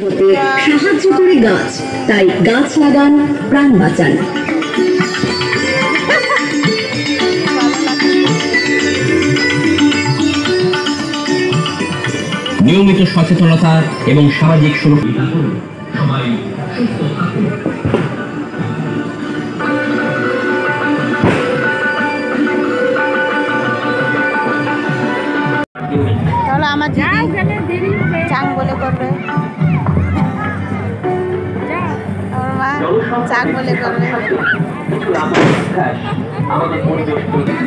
হতে সাহায্য করে গাছ, তাই গাছ লাগান, প্রাণ বাঁচান। নিয়মিত সচেতনতা এবং সামাজিক সুরক্ষা সবাই সুস্থ থাকুন। তাহলে আমার দিদি চাং বলে করবে, আমার মা চাং বলে করবে।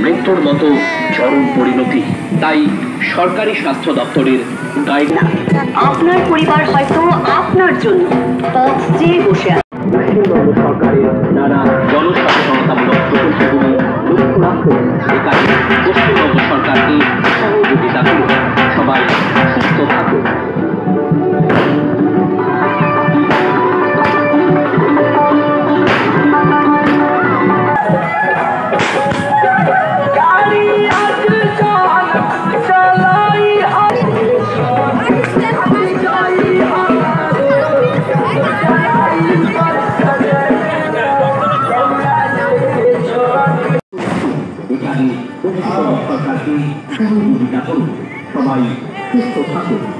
মৃত্যুর মতো চরম পরিণতি, তাই সরকারি স্বাস্থ্য দপ্তরের গাইডলাইন। আপনার পরিবার হয়তো আপনার জন্য পথ চেয়ে বসে আছে। পশ্চিমবঙ্গ সরকারের নানা জনসচেতনতামূলক প্রকল্পগুলি লক্ষ্য রাখুন। এ কাজে পশ্চিমবঙ্গ সরকারকে সহযোগিতা করুন। সবাই সুস্থ থাকুন। সহযোগিতা করুন। সবাই সুস্থ থাকুন।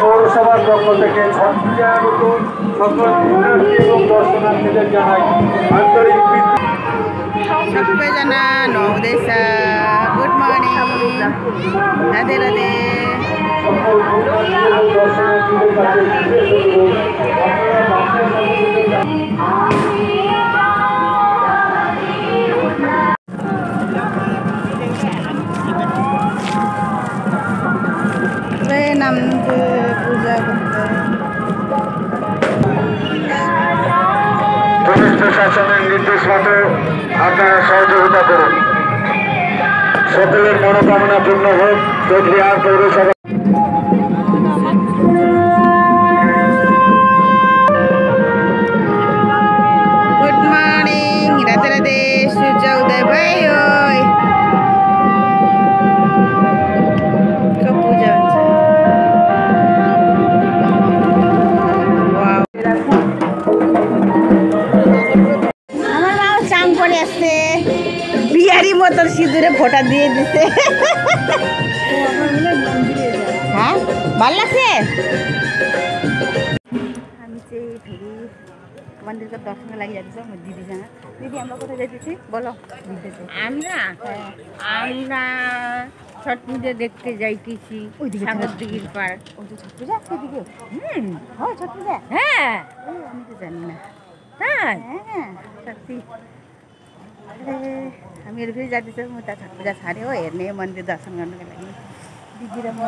পৌরসভার পক্ষ থেকে সকল শিক্ষার্থী এবং দর্শনার্থীদের জানাই আন্তরিক सबको जना नवोदय गुड मॉर्निंग, राधे राधे। नाम पूजा करते পুলিশ প্রশাসনের নির্দেশ মতো আপনারা সহযোগিতা করুন। সকলের মনোকামনা পূর্ণ হোক। কোচবিহার পৌরসভা गुड मॉर्निंग, राधे राधे। सूर्य उदय भयो पूजा बिहारी मतन सिंदूरे फोटा दिए दिसे। हाँ ভাল লাগছে। আমি चाहिँ फेरि मन्दिरको दर्शन लागि जाँदैछ म दिदीसँग। दिदी আমরা কোথায় যাইতেছি বলো। আমরা ছট পূজা দেখতে যাইতেছি সাগরদিঘির পার। ওই যে ছট পূজা সেদিকে হয় ছট পূজা। হ্যাঁ আমি তো জানি না। হ্যাঁ হ্যাঁ सच्ची हामीहरू फेरि जाँदैछौँ म त छठ पूजा छाड्यो हो हेर्ने मन्दिर दर्शन गर्नुको लागि दिदी र म।